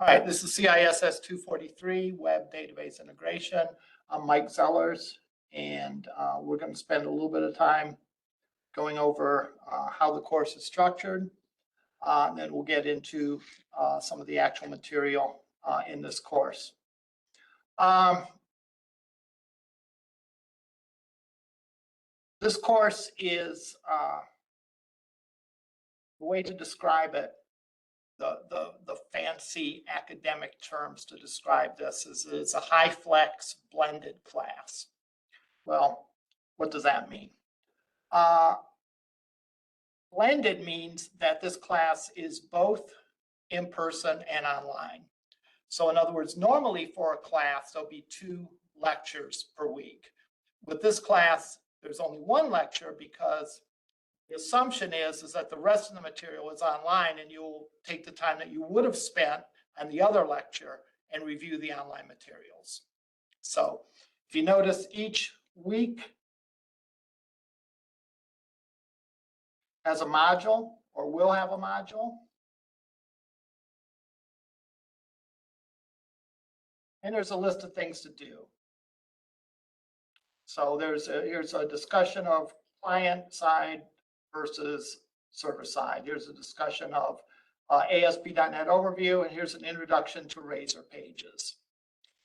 All right, this is CISS243, Web Database Integration. I'm Mike Zellers, and we're going to spend a little bit of time going over how the course is structured. And then we'll get into some of the actual material in this course. This course is, the way to describe it, the fancy academic terms to describe this is it's a high flex blended class. Well, what does that mean? Blended means that this class is both in person and online. So in other words, normally for a class, there'll be 2 lectures per week. With this class, there's only 1 lecture because the assumption is that the rest of the material is online and you'll take the time that you would have spent on the other lecture and review the online materials. So if you notice, each week has a module or will have a module. And there's a list of things to do. So here's a discussion of client side versus server side. Here's a discussion of ASP.NET overview, and here's an introduction to Razor pages.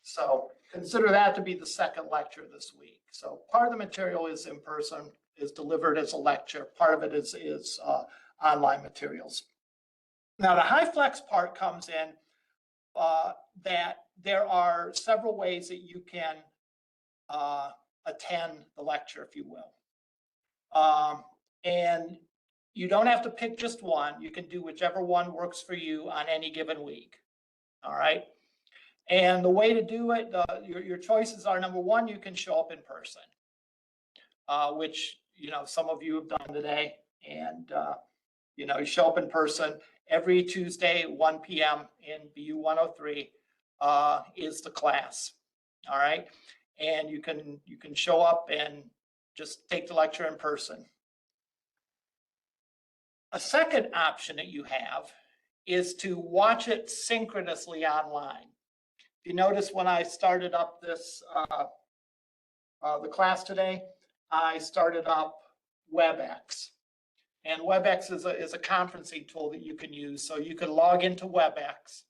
So consider that to be the 2nd lecture this week. So part of the material is in person, is delivered as a lecture. Part of it is online materials. Now the high flex part comes in that there are several ways that you can attend the lecture, if you will. And you don't have to pick just one. You can do whichever one works for you on any given week. All right. And the way to do it, your choices are, number 1, you can show up in person, which, some of you have done today. And, you show up in person every Tuesday at 1 p.m. in BU 103 is the class. All right. And you can show up and just take the lecture in person. A second option that you have is to watch it synchronously online. If you notice, when I started up this the class today, I started up WebEx. And WebEx is a conferencing tool that you can use. So you can log into WebEx,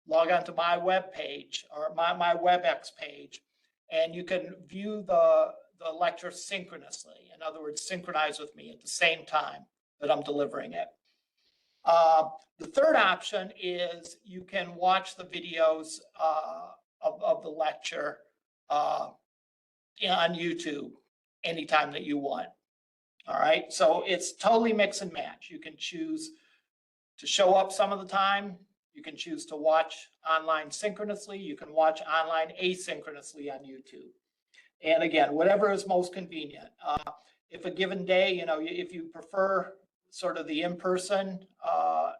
log onto my web page or my WebEx page, and you can view the lecture synchronously. In other words, synchronize with me at the same time that I'm delivering it. The third option is you can watch the videos of the lecture on YouTube anytime that you want. All right, so it's totally mix and match. You can choose to show up some of the time. You can choose to watch online synchronously. You can watch online asynchronously on YouTube. And again, whatever is most convenient. If a given day, if you prefer sort of the in-person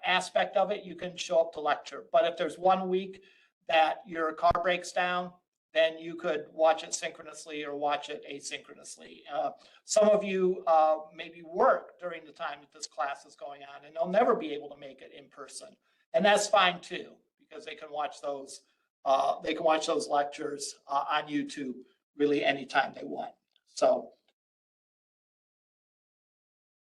aspect of it, you can show up to lecture. But if there's one week that your car breaks down, then you could watch it synchronously or watch it asynchronously. Some of you maybe work during the time that this class is going on, and they'll never be able to make it in person. And that's fine too, because they can watch those lectures on YouTube really anytime they want. So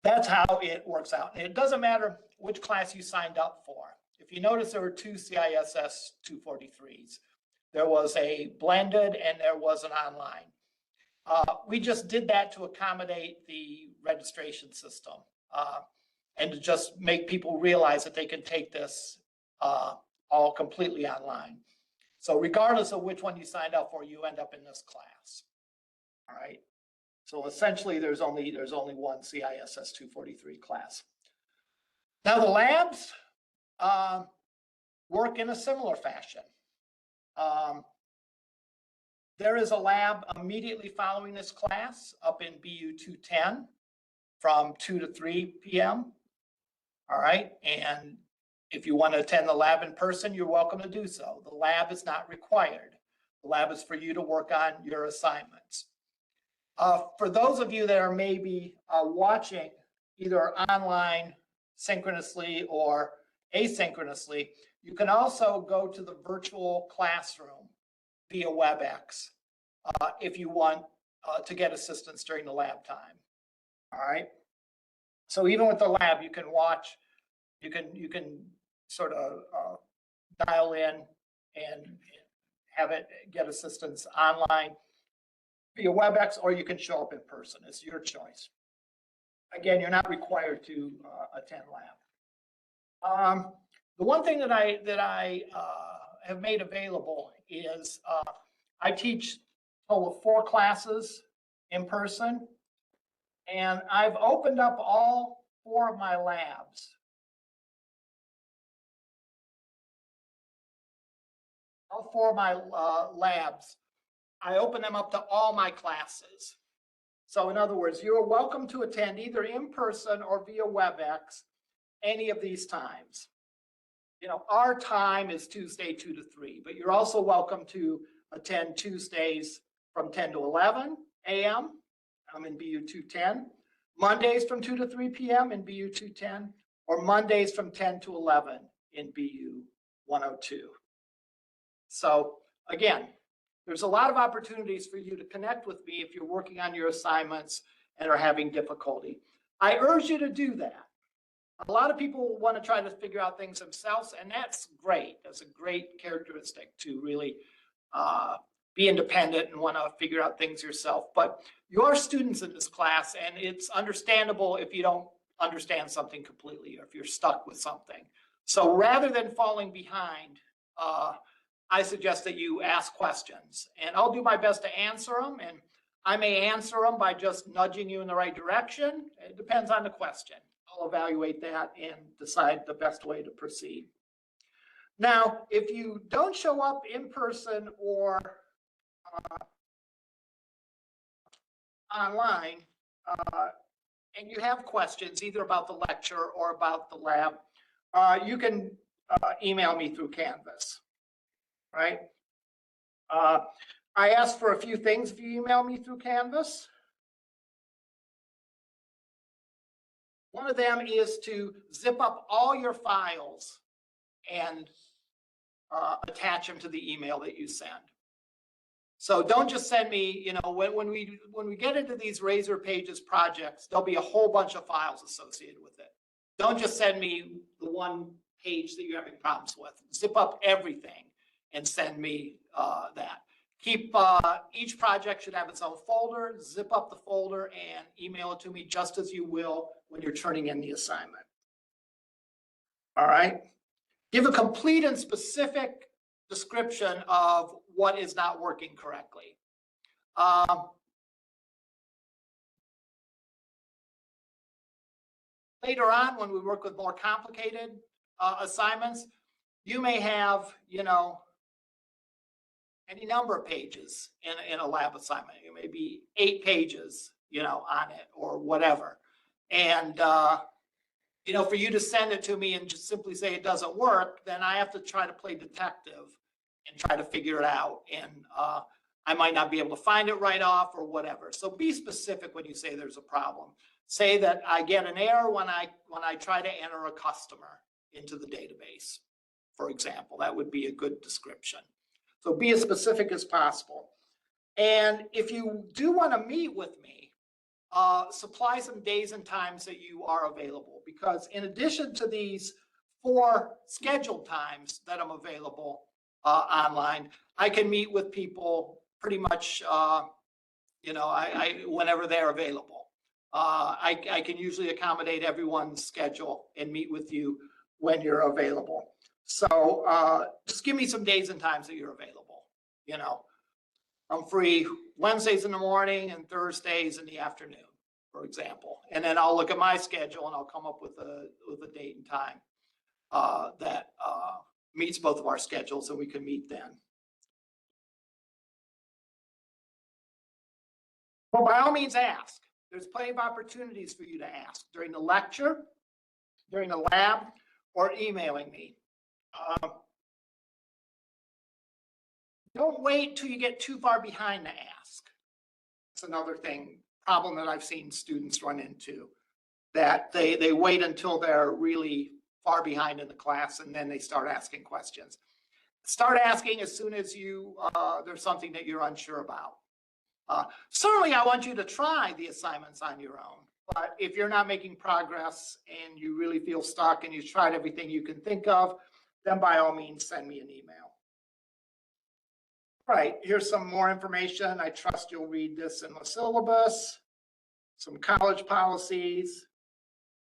that's how it works out. And it doesn't matter which class you signed up for. If you notice, there were 2 CISS 243s. There was a blended and there was an online. We just did that to accommodate the registration system and to just make people realize that they can take this all completely online. So regardless of which one you signed up for, you end up in this class. All right. So essentially, there's only one CISS 243 class. Now the labs work in a similar fashion. There is a lab immediately following this class up in BU 210 from 2 to 3 p.m. All right, and if you want to attend the lab in person, you're welcome to do so. The lab is not required. The lab is for you to work on your assignments. For those of you that are maybe watching either online synchronously or asynchronously. You can also go to the virtual classroom via WebEx if you want to get assistance during the lab time. All right. So even with the lab, you can watch, you can sort of dial in and have it get assistance online via WebEx, or you can show up in person. It's your choice. Again, you're not required to attend lab. The one thing that I have made available is I teach a total of 4 classes in person, and I've opened up all 4 of my labs. All 4 of my labs, I open them up to all my classes. So in other words, you're welcome to attend either in person or via WebEx any of these times. You know, our time is Tuesday 2 to 3, but you're also welcome to attend Tuesdays from 10 to 11 a.m. I'm in BU 210, Mondays from 2 to 3 p.m. in BU 210, or Mondays from 10 to 11 in BU 102. So again, there's a lot of opportunities for you to connect with me if you're working on your assignments and are having difficulty. I urge you to do that. A lot of people want to try to figure out things themselves, and that's great. That's a great characteristic to really be independent and want to figure out things yourself. But you're students in this class, and it's understandable if you don't understand something completely or if you're stuck with something. So rather than falling behind, I suggest that you ask questions, and I'll do my best to answer them. And I may answer them by just nudging you in the right direction. It depends on the question. I'll evaluate that and decide the best way to proceed. Now, if you don't show up in person or online, and you have questions either about the lecture or about the lab, you can email me through Canvas, right? I ask for a few things if you email me through Canvas. One of them is to zip up all your files and attach them to the email that you send. So don't just send me, you know, when we get into these Razor Pages projects, there'll be a whole bunch of files associated with it. Don't just send me the one page that you're having problems with. Zip up everything and send me that. Keep each project should have its own folder. Zip up the folder and email it to me just as you will when you're turning in the assignment. All right. Give a complete and specific description of what is not working correctly. Later on, when we work with more complicated assignments, you may have, you know, any number of pages in a lab assignment. It may be 8 pages, you know, on it or whatever. And, you know, for you to send it to me and just simply say it doesn't work, then I have to try to play detective and try to figure it out. And I might not be able to find it right off or whatever. So be specific when you say there's a problem. Say that I get an error when I try to enter a customer into the database, for example. That would be a good description. So be as specific as possible. And if you do want to meet with me, supply some days and times that you are available, because in addition to these 4 scheduled times that I'm available online, I can meet with people pretty much, you know, whenever they're available. I can usually accommodate everyone's schedule and meet with you when you're available. So just give me some days and times that you're available. You know, I'm free Wednesdays in the morning and Thursdays in the afternoon, for example. And then I'll look at my schedule and I'll come up with a date and time that meets both of our schedules, and we can meet then. Well, by all means, ask. There's plenty of opportunities for you to ask during the lecture, during the lab, or emailing me. Don't wait till you get too far behind to ask. It's another problem that I've seen students run into, that they wait until they're really far behind in the class, and then they start asking questions. Start asking as soon as there's something that you're unsure about. Certainly, I want you to try the assignments on your own. But if you're not making progress and you really feel stuck and you've tried everything you can think of, then by all means, send me an email. Right, here's some more information. I trust you'll read this in the syllabus. Some college policies,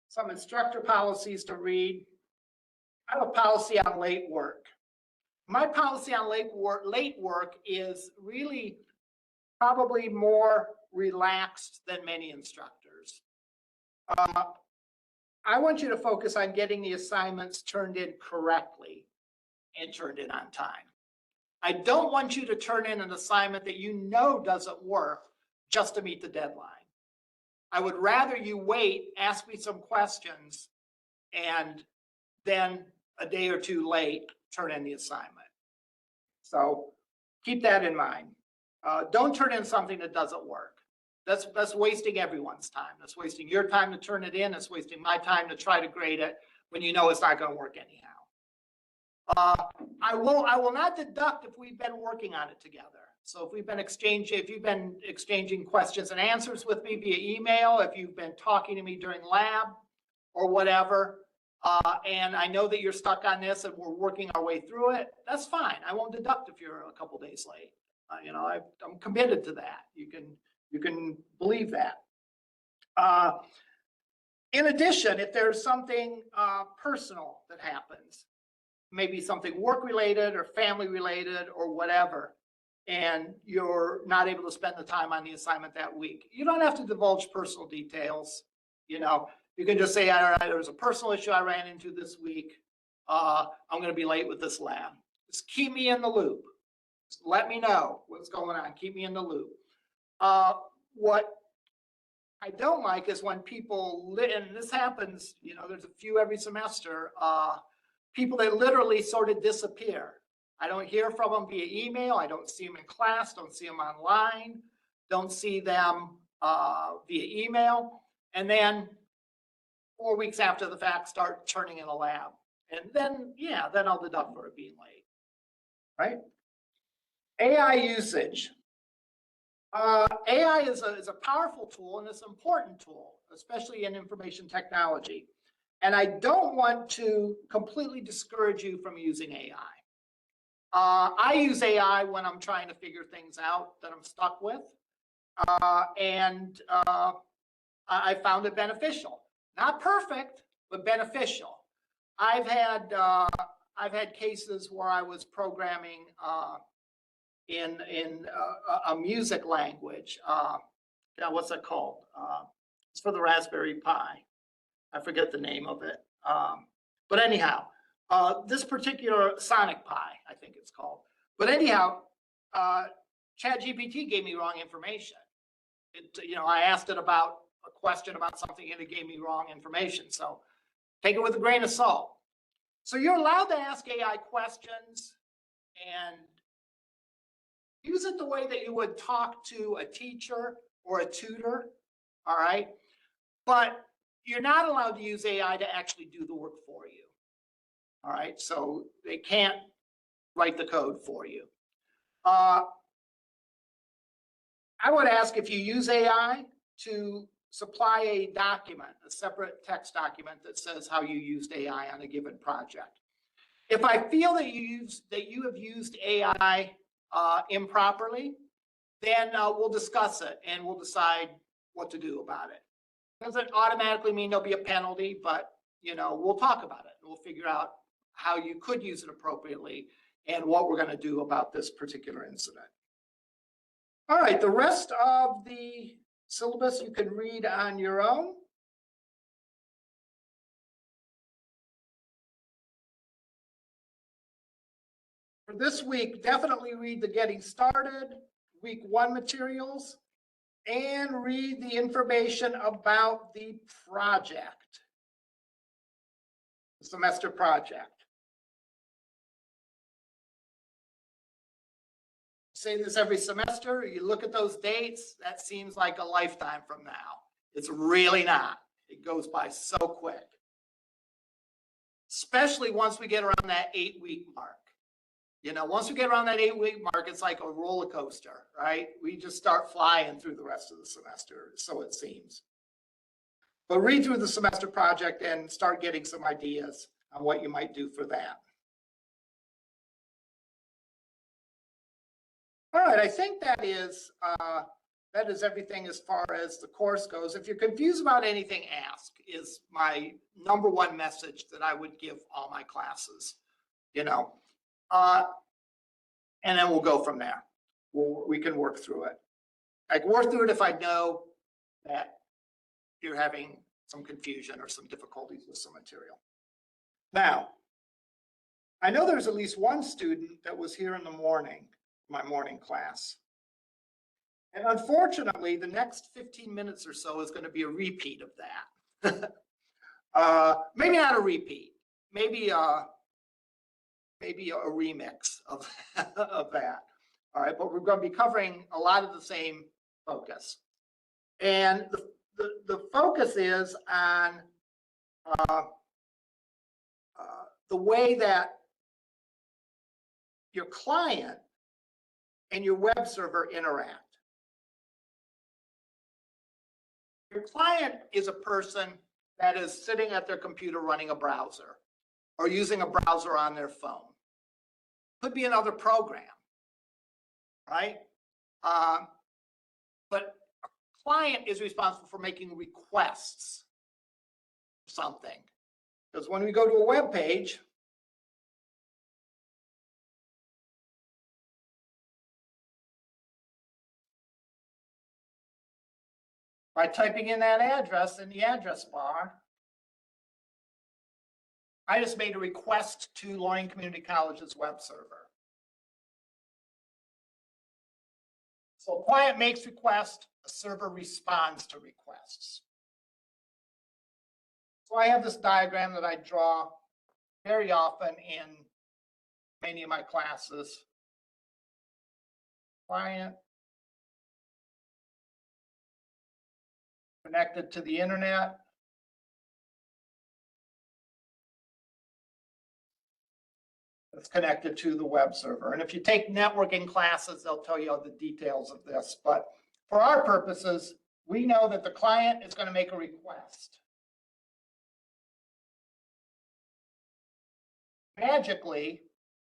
some instructor policies to read. I have a policy on late work. My policy on late work is really probably more relaxed than many instructors. I want you to focus on getting the assignments turned in correctly and turned in on time. I don't want you to turn in an assignment that you know doesn't work just to meet the deadline. I would rather you wait, ask me some questions, and then a day or two late, turn in the assignment. So keep that in mind. Don't turn in something that doesn't work. That's wasting everyone's time. That's wasting your time to turn it in. It's wasting my time to try to grade it when you know it's not going to work anyhow. I will not deduct if we've been working on it together. So if you've been exchanging questions and answers with me via email, if you've been talking to me during lab or whatever, and I know that you're stuck on this and we're working our way through it, that's fine. I won't deduct if you're a couple days late. I'm committed to that. You can believe that. In addition, if there's something personal that happens, maybe something work-related or family-related or whatever, and you're not able to spend the time on the assignment that week, you don't have to divulge personal details. You can just say, all right, there was a personal issue I ran into this week. I'm going to be late with this lab. Just keep me in the loop. Just let me know what's going on. Keep me in the loop. What I don't like is when people, and this happens, there's a few every semester, people that literally sort of disappear. I don't hear from them via email. I don't see them in class. Don't see them online. Don't see them via email. And then 4 weeks after the fact, start turning in a lab. And then, then I'll deduct for it being late, right? AI usage. AI is a powerful tool and it's an important tool, especially in information technology. And I don't want to completely discourage you from using AI. I use AI when I'm trying to figure things out that I'm stuck with. And I found it beneficial. Not perfect, but beneficial. I've had cases where I was programming in a music language. What's it called? It's for the Raspberry Pi. I forget the name of it. But anyhow, this particular Sonic Pi, I think it's called. But anyhow, ChatGPT gave me wrong information. I asked it about a question about something and it gave me wrong information. So take it with a grain of salt. So you're allowed to ask AI questions and use it the way that you would talk to a teacher or a tutor, all right? But you're not allowed to use AI to actually do the work for you, all right? So they can't write the code for you. I would ask if you use AI to supply a document, a separate text document that says how you used AI on a given project. If I feel that you have used AI improperly, then we'll discuss it and we'll decide what to do about it. Doesn't automatically mean there'll be a penalty, but we'll talk about it. We'll figure out how you could use it appropriately and what we're going to do about this particular incident. All right, the rest of the syllabus you can read on your own. For this week, definitely read the Getting Started, week 1 materials, and read the information about the project, the semester project. Say this every semester, you look at those dates, that seems like a lifetime from now. It's really not. It goes by so quick. especially once we get around that 8-week mark. You know, once we get around that 8-week mark, it's like a roller coaster, right? We just start flying through the rest of the semester, so it seems. But read through the semester project and start getting some ideas on what you might do for that. All right, I think that is everything as far as the course goes. If you're confused about anything, ask, is my number one message that I would give all my classes, you know. And then we'll go from there. We can work through it. I can work through it if I know that you're having some confusion or some difficulties with some material. Now, I know there's at least one student that was here in the morning, my morning class. And unfortunately, the next 15 minutes or so is going to be a repeat of that. Maybe not a repeat, maybe a remix of, of that. All right, but we're going to be covering a lot of the same focus. And the focus is on the way that your client and your web server interact. Your client is a person that is sitting at their computer running a browser or using a browser on their phone. Could be another program, right? But a client is responsible for making requests for something. Because when we go to a web page, by typing in that address in the address bar, I just made a request to Lorain Community College's web server. So a client makes requests, a server responds to requests. So I have this diagram that I draw very often in many of my classes. Client connected to the internet. It's connected to the web server. And if you take networking classes, they'll tell you all the details of this. But for our purposes, we know that the client is going to make a request. Magically,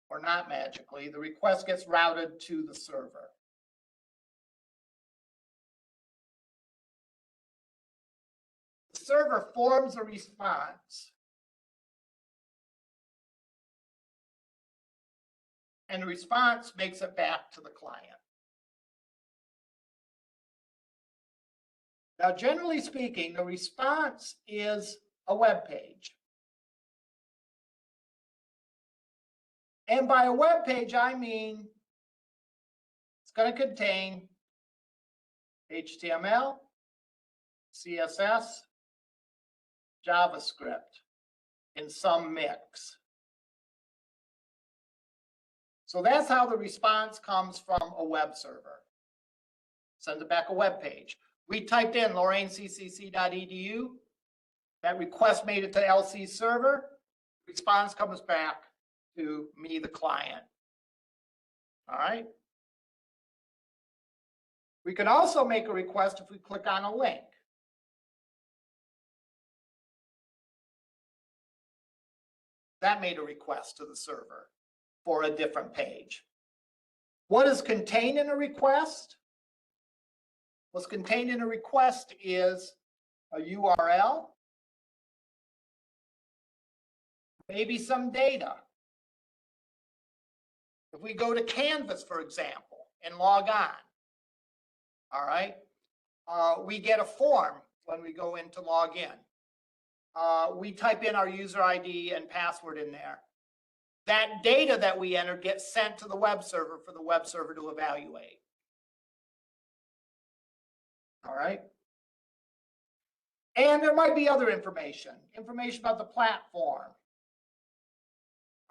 or not magically, the request gets routed to the server. The server forms a response, and the response makes it back to the client. Now, generally speaking, the response is a web page. And by a web page, I mean it's going to contain HTML, CSS, JavaScript in some mix. So that's how the response comes from a web server. Sends it back a web page. We typed in loraincccc.edu. That request made it to LC's server. Response comes back to me, the client. All right. We can also make a request if we click on a link. That made a request to the server for a different page. What is contained in a request? What's contained in a request is a URL, maybe some data. If we go to Canvas, for example, and log on, all right, we get a form when we go in to log in. We type in our user ID and password in there. That data that we enter gets sent to the web server for the web server to evaluate. All right. And there might be other information about the platform.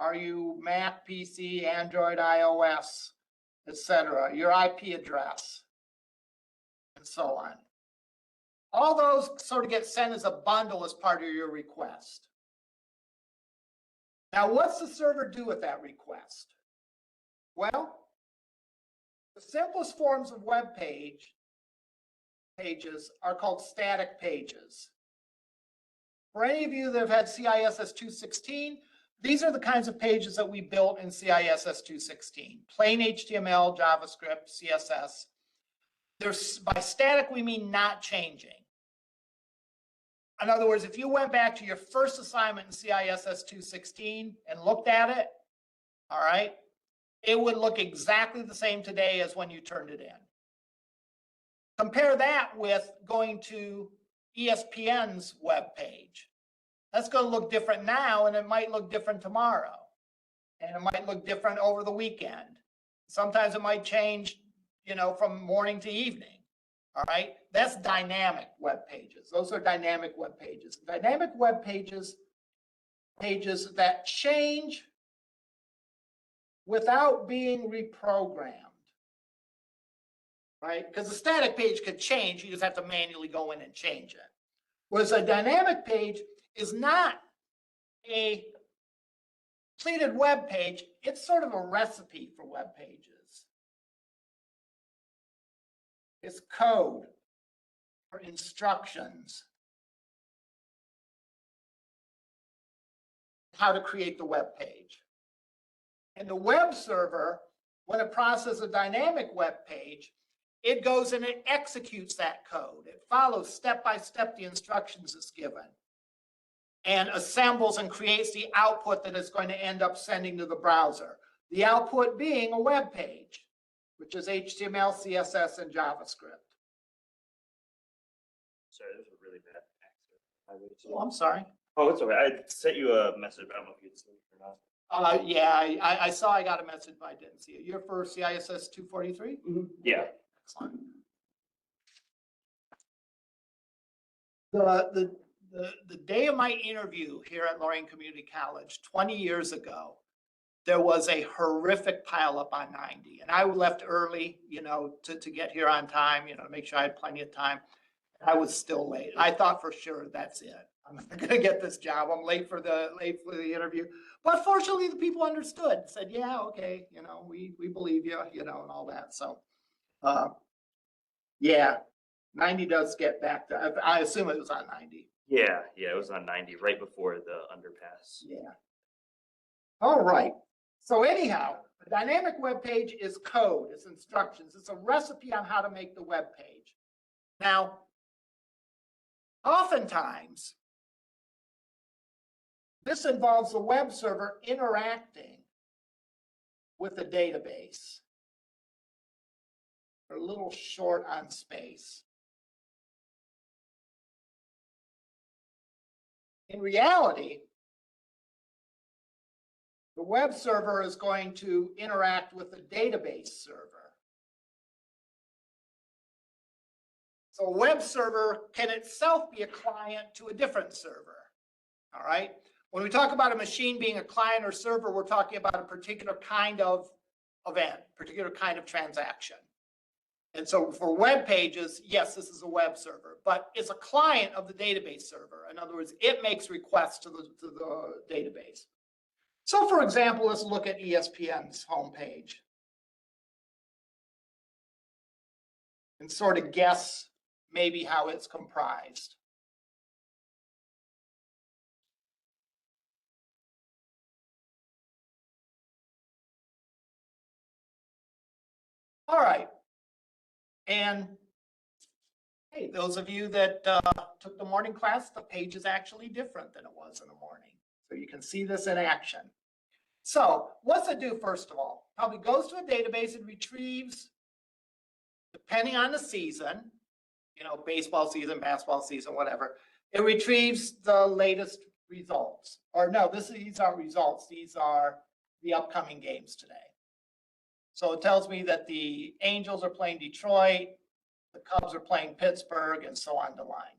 Are you Mac, PC, Android, iOS, etc., your IP address, and so on. All those sort of get sent as a bundle as part of your request. Now, what's the server do with that request? Well, the simplest forms of web pages are called static pages. For any of you that have had CISS216, these are the kinds of pages that we built in CISS216. Plain HTML, JavaScript, CSS. By static, we mean not changing. In other words, if you went back to your first assignment in CISS216 and looked at it, all right, it would look exactly the same today as when you turned it in. Compare that with going to ESPN's web page. That's going to look different now, and it might look different tomorrow. And it might look different over the weekend. Sometimes it might change, you know, from morning to evening. All right, that's dynamic web pages. Those are dynamic web pages. Dynamic web pages that change without being reprogrammed. Right? Because a static page could change, you just have to manually go in and change it. Whereas a dynamic page is not a completed web page, it's sort of a recipe for web pages. It's code or instructions. How to create the web page. And the web server, when it processes a dynamic web page, it goes and it executes that code. It follows step by step the instructions it's given and assembles and creates the output that it's going to end up sending to the browser. The output being a web page, which is HTML, CSS, and JavaScript. Sorry, that was a really bad accent. Oh, I'm sorry. Oh, it's okay. I sent you a message, but I don't know if you'd seen it or not. Yeah, I saw I got a message, but I didn't see it. You're for CISS243? Mm-hmm. Yeah. Excellent. The day of my interview here at Lorain Community College 20 years ago, there was a horrific pileup on 90. And I left early, you know, to get here on time, you know, to make sure I had plenty of time. I was still late. I thought for sure that's it. I'm not going to get this job. I'm late for the interview. But fortunately, the people understood, said, yeah, okay, you know, we believe you, you know, and all that. So, yeah, 90 does get back to, I assume it was on 90. Yeah, it was on 90, right before the underpass. Yeah. All right. So anyhow, a dynamic web page is code, it's instructions, it's a recipe on how to make the web page. Now, oftentimes, this involves the web server interacting with the database. We're a little short on space. In reality, the web server is going to interact with the database server. So a web server can itself be a client to a different server. All right. When we talk about a machine being a client or server, we're talking about a particular kind of event, particular kind of transaction. And so for web pages, yes, this is a web server, but it's a client of the database server. In other words, it makes requests to the database. So for example, let's look at ESPN's homepage and sort of guess maybe how it's comprised. All right. And hey, those of you that took the morning class, the page is actually different than it was in the morning. So you can see this in action. So what's it do first of all? Probably goes to a database and retrieves, depending on the season, you know, baseball season, basketball season, whatever. It retrieves the latest results. Or no, these aren't results. These are the upcoming games today. So it tells me that the Angels are playing Detroit, the Cubs are playing Pittsburgh, and so on the line.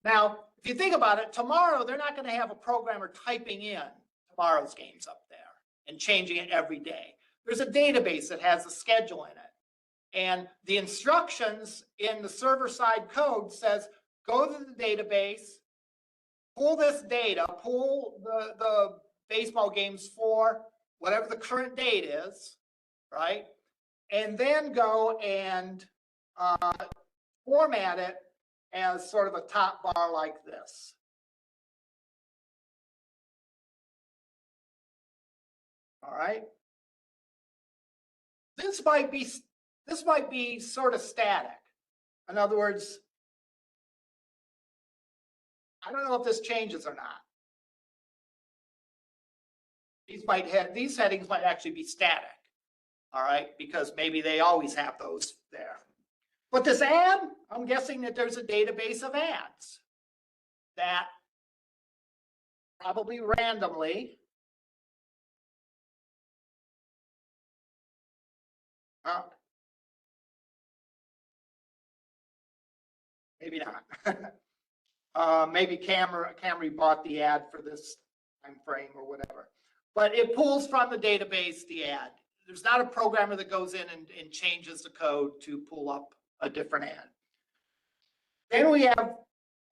Now, if you think about it, tomorrow they're not going to have a programmer typing in tomorrow's games up there and changing it every day. There's a database that has a schedule in it. And the instructions in the server-side code says, go to the database, pull this data, pull the baseball games for whatever the current date is, right? And then go and format it as sort of a top bar like this. All right. This might be sort of static. In other words, I don't know if this changes or not. These settings might actually be static. All right, because maybe they always have those there. But this ad, I'm guessing that there's a database of ads that probably randomly maybe not. Maybe Camry bought the ad for this time frame or whatever. But it pulls from the database the ad. There's not a programmer that goes in and changes the code to pull up a different ad. Then we have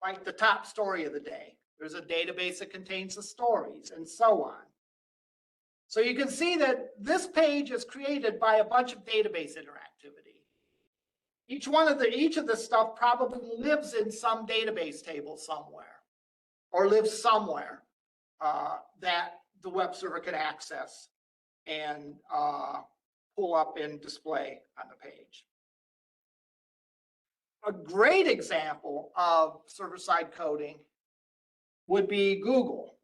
like the top story of the day. There's a database that contains the stories and so on. So you can see that this page is created by a bunch of database interactivity. Each of this stuff probably lives in some database table somewhere, or lives somewhere that the web server can access and pull up and display on the page. A great example of server-side coding would be Google.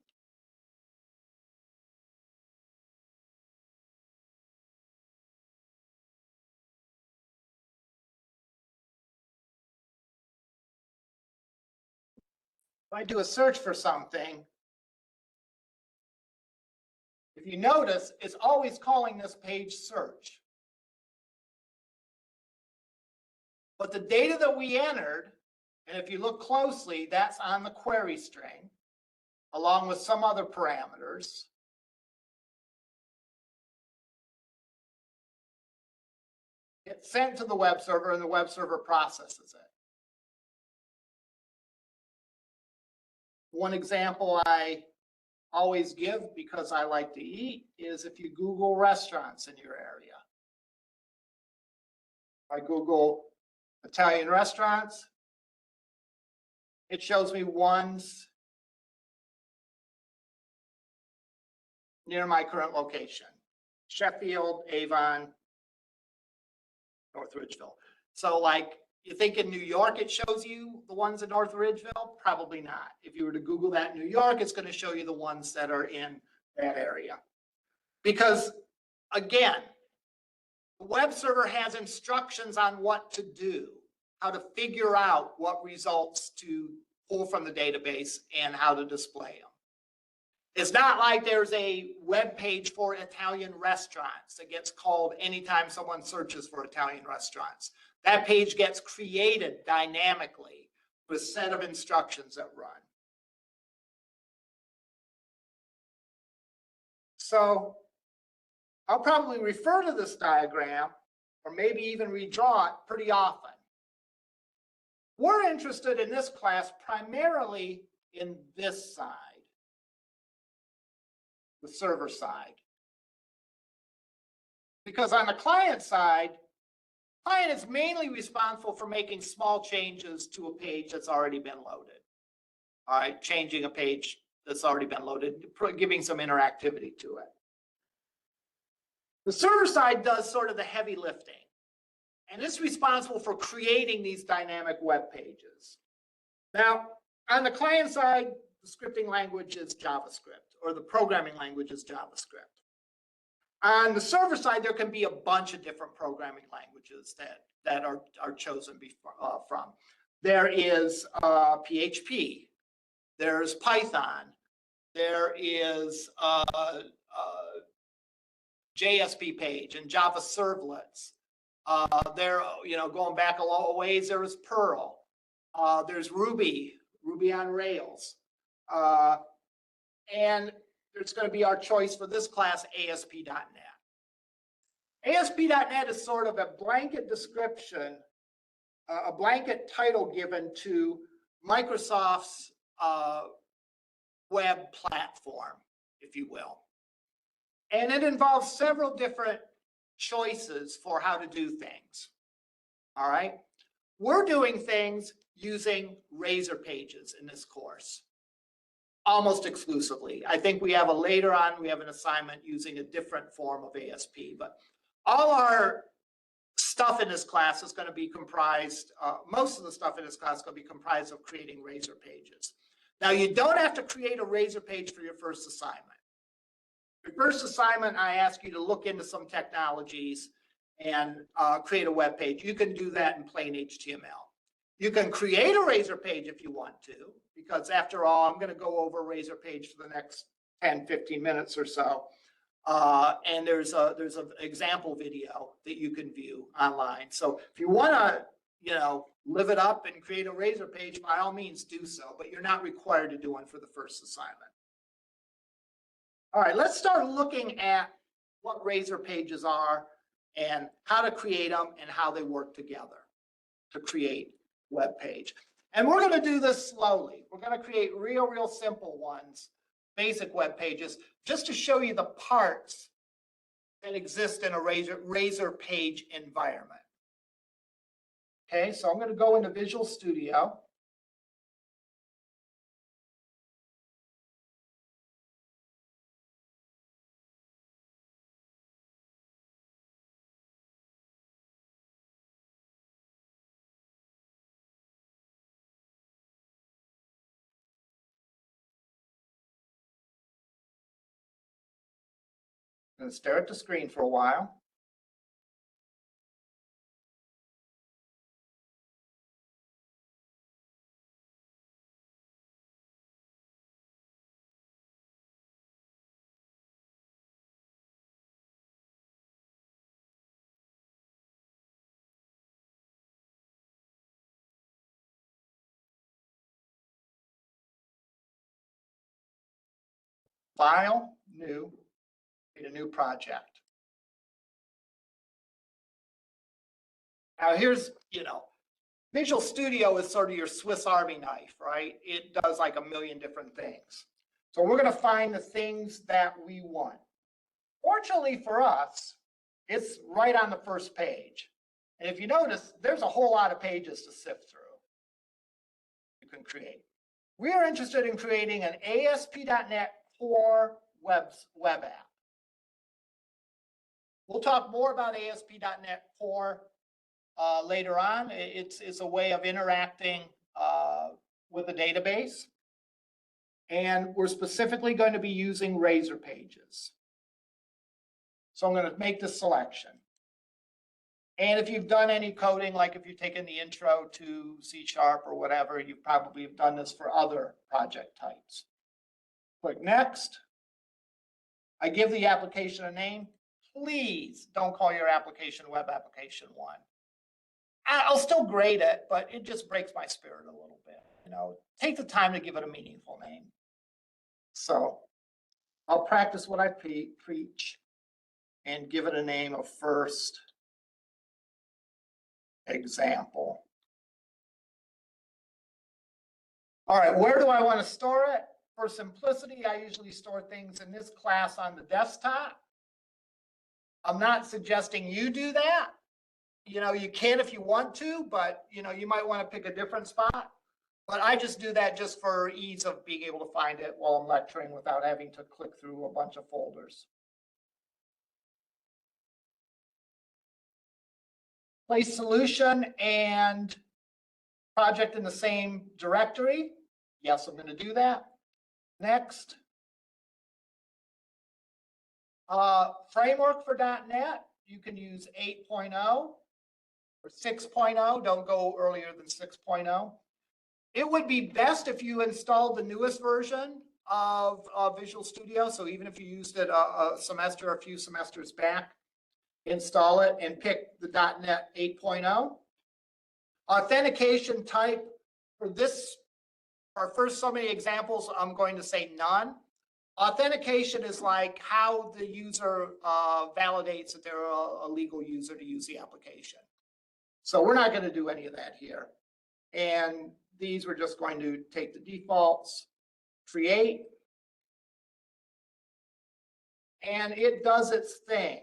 If I do a search for something, if you notice, it's always calling this page search. But the data that we entered, and if you look closely, that's on the query string, along with some other parameters. It's sent to the web server, and the web server processes it. One example I always give, because I like to eat, is if you Google restaurants in your area. I Google Italian restaurants, it shows me ones near my current location: Sheffield, Avon, North Ridgeville. So like, you think in New York it shows you the ones in North Ridgeville? Probably not. If you were to Google that in New York, it's going to show you the ones that are in that area. Because again, the web server has instructions on what to do, how to figure out what results to pull from the database and how to display them. It's not like there's a web page for Italian restaurants that gets called anytime someone searches for Italian restaurants. That page gets created dynamically with a set of instructions that run. So I'll probably refer to this diagram, or maybe even redraw it pretty often. We're interested in this class primarily in this side, the server side. Because on the client side, client is mainly responsible for making small changes to a page that's already been loaded. All right, changing a page that's already been loaded, giving some interactivity to it. The server side does sort of the heavy lifting, and it's responsible for creating these dynamic web pages. Now, on the client side, the scripting language is JavaScript, or the programming language is JavaScript. On the server side, there can be a bunch of different programming languages that are chosen from. There is PHP, there's Python, there is JSP page and Java servlets. Going back a long ways, there was Perl. There's Ruby on Rails. And there's going to be our choice for this class, ASP.NET. ASP.NET is sort of a blanket description, a blanket title given to Microsoft's web platform. if you will. And it involves several different choices for how to do things. All right. We're doing things using Razor Pages in this course, almost exclusively. I think we have later on, we have an assignment using a different form of ASP, but all our stuff in this class is going to be comprised, most of the stuff in this class is going to be comprised of creating Razor Pages. Now, you don't have to create a Razor page for your first assignment. Your first assignment, I ask you to look into some technologies and create a web page. You can do that in plain HTML. You can create a Razor page if you want to, because after all, I'm going to go over a Razor page for the next 10, 15 minutes or so. And there's an example video that you can view online. So if you want to, live it up and create a Razor page, by all means do so, but you're not required to do one for the first assignment. All right, let's start looking at what Razor pages are and how to create them and how they work together to create a web page. And we're going to do this slowly. We're going to create real simple ones, basic web pages, just to show you the parts that exist in a Razor page environment. Okay, so I'm going to go into Visual Studio. I'm going to stare at the screen for a while. File, new, create a new project. Now here's, Visual Studio is sort of your Swiss Army knife, right? It does like a million different things. So we're going to find the things that we want. Fortunately for us, it's right on the first page. And if you notice, there's a whole lot of pages to sift through. You can create. We are interested in creating an ASP.NET Core web app. We'll talk more about ASP.NET Core later on. It's a way of interacting with a database. And we're specifically going to be using Razor pages. So I'm going to make this selection. And if you've done any coding, like if you've taken the intro to C# or whatever, you probably have done this for other project types. Click Next. I give the application a name. Please don't call your application Web Application 1. I'll still grade it, but it just breaks my spirit a little bit. Take the time to give it a meaningful name. So I'll practice what I preach and give it a name of First Example. All right, where do I want to store it? For simplicity, I usually store things in this class on the desktop. I'm not suggesting you do that. You can if you want to, but you might want to pick a different spot. But I just do that just for ease of being able to find it while I'm lecturing without having to click through a bunch of folders. Place solution and project in the same directory. Yes, I'm going to do that. Next. Framework for .NET, you can use 8.0 or 6.0. Don't go earlier than 6.0. It would be best if you installed the newest version of Visual Studio. So even if you used it a semester or a few semesters back, install it and pick the .NET 8.0. Authentication type for this, our first so many examples, I'm going to say none. Authentication is like how the user validates that they're a legal user to use the application. So we're not going to do any of that here. And these we're just going to take the defaults, create. and it does its thing.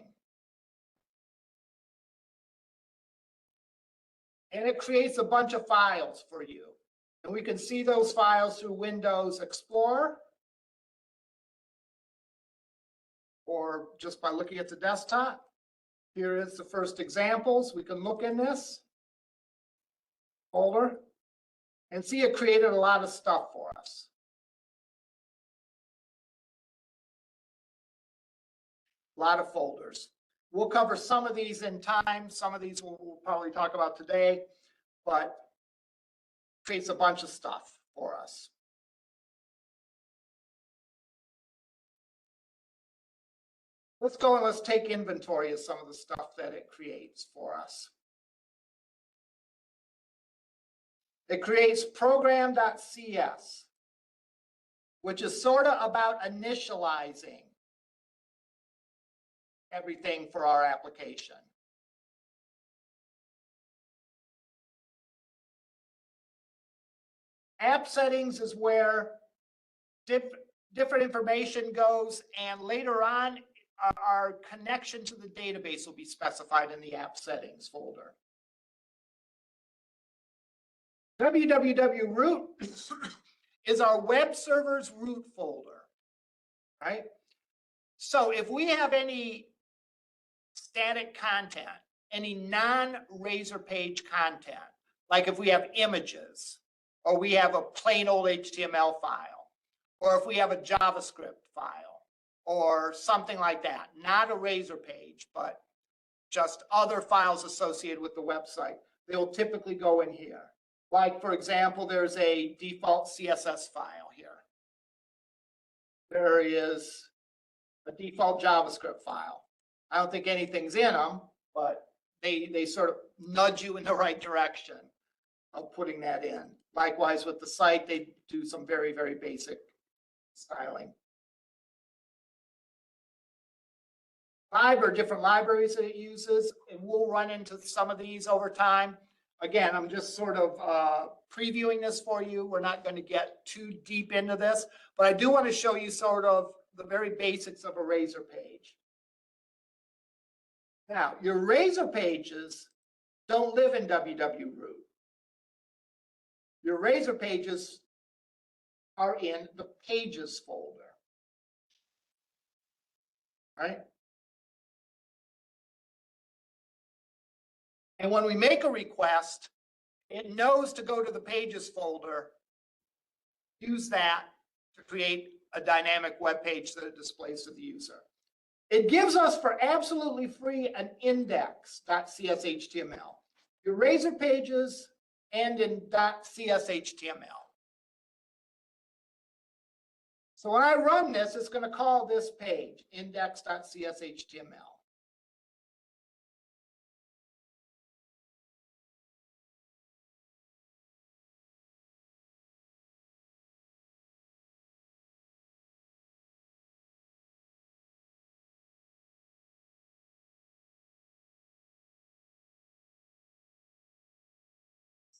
And it creates a bunch of files for you. And we can see those files through Windows Explorer, or just by looking at the desktop. Here is the first examples. We can look in this folder and see it created a lot of stuff for us. A lot of folders. We'll cover some of these in time. Some of these we'll probably talk about today, but creates a bunch of stuff for us. Let's go and let's take inventory of some of the stuff that it creates for us. It creates program.cs, which is sort of about initializing everything for our application. App settings is where different information goes, and later on, our connection to the database will be specified in the app settings folder. www root is our web server's root folder, right? So if we have any static content, any non-Razor page content, like if we have images, or we have a plain old HTML file, or if we have a JavaScript file, or something like that, not a Razor page, but just other files associated with the website, they will typically go in here. Like, for example, there's a default CSS file here. There is a default JavaScript file. I don't think anything's in them, but they sort of nudge you in the right direction of putting that in. Likewise with the site, they do some very, very basic styling. Different libraries that it uses, and we'll run into some of these over time. Again, I'm just sort of previewing this for you. We're not going to get too deep into this, but I do want to show you sort of the very basics of a Razor page. Now, your Razor pages don't live in www root. Your Razor pages are in the pages folder, right? And when we make a request, it knows to go to the pages folder, use that to create a dynamic web page that it displays to the user. It gives us for absolutely free an index.cshtml. Your Razor pages end in .cshtml. So when I run this, it's going to call this page index.cshtml.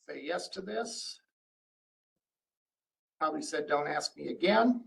Say yes to this. Probably said, don't ask me again.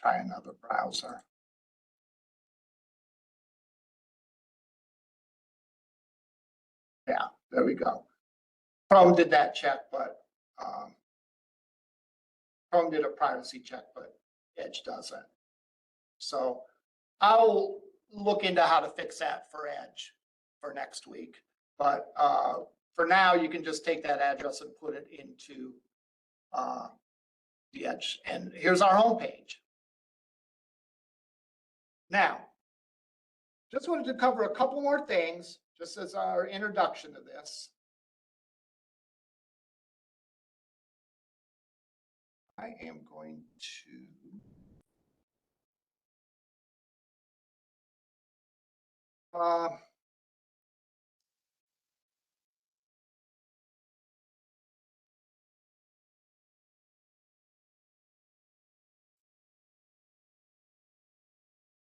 Try another browser. Yeah, there we go. Chrome did that check, but Chrome did a privacy check, but Edge doesn't. So I'll look into how to fix that for Edge for next week. But for now, you can just take that address and put it into the Edge. And here's our home page. Now, just wanted to cover a couple more things, just as our introduction to this. I am going to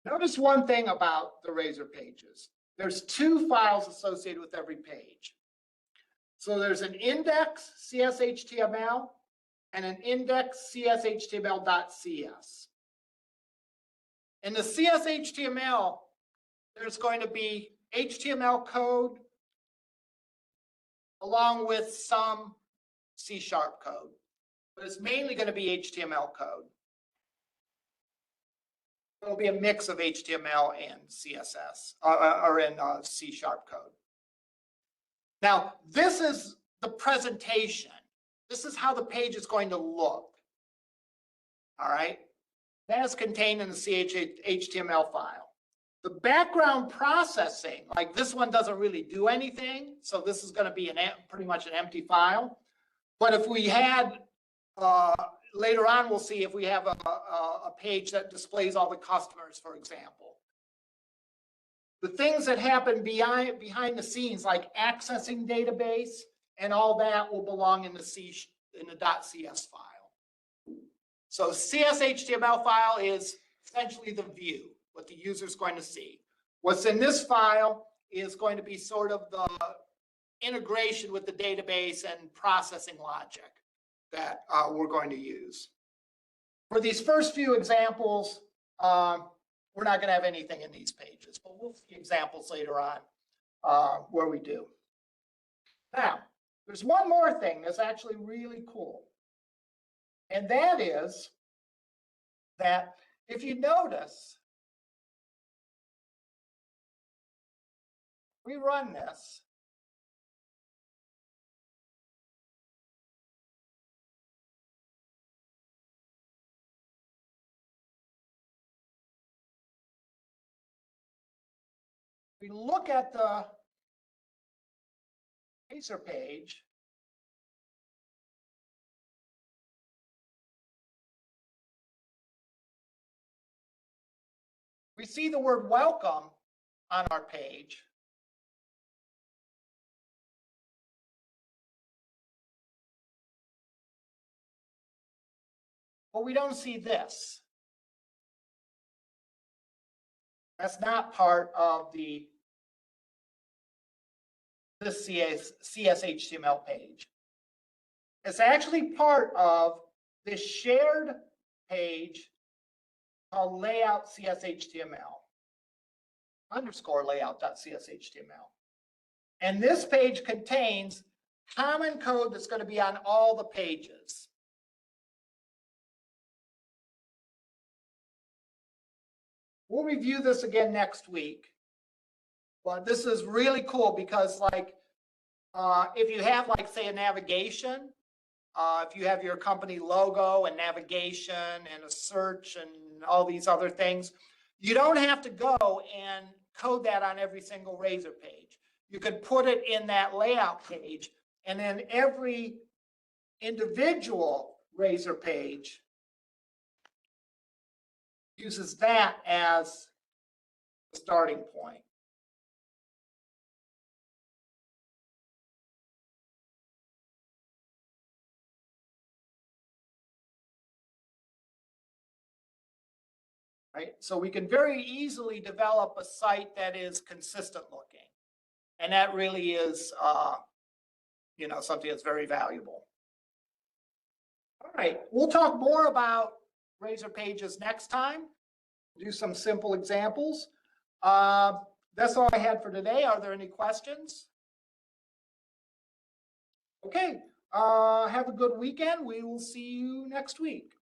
notice one thing about the Razor pages. There's two files associated with every page. So there's an index CSHTML and an index CSHTML.cs. In the CSHTML, there's going to be HTML code along with some C# code, but it's mainly going to be HTML code. It'll be a mix of HTML and CSS or in C# code. Now, this is the presentation. This is how the page is going to look. All right. That is contained in the HTML file. The background processing, like this one doesn't really do anything. So this is going to be pretty much an empty file. But if we had, later on, we'll see if we have a page that displays all the customers, for example. The things that happen behind the scenes, like accessing database and all that, will belong in the .cs file. So CSHTML file is essentially the view, what the user is going to see. What's in this file is going to be sort of the integration with the database and processing logic that we're going to use. For these first few examples, we're not going to have anything in these pages, but we'll see examples later on where we do. Now, there's one more thing that's actually really cool. And that is that if you notice, we run this. We look at the Razor page. We see the word welcome on our page. But we don't see this. That's not part of this CSHTML page. It's actually part of this shared page called layout CSHTML, _layout.cshtml. And this page contains common code that's going to be on all the pages. We'll review this again next week. But this is really cool because, like, if you have, like, say, a navigation, if you have your company logo and navigation and a search and all these other things, you don't have to go and code that on every single Razor page. You could put it in that layout page, and then every individual Razor page uses that as the starting point. Right? So we can very easily develop a site that is consistent looking. And that really is, something that's very valuable. All right, we'll talk more about Razor pages next time. Do some simple examples. That's all I had for today. Are there any questions? Okay, have a good weekend. We will see you next week.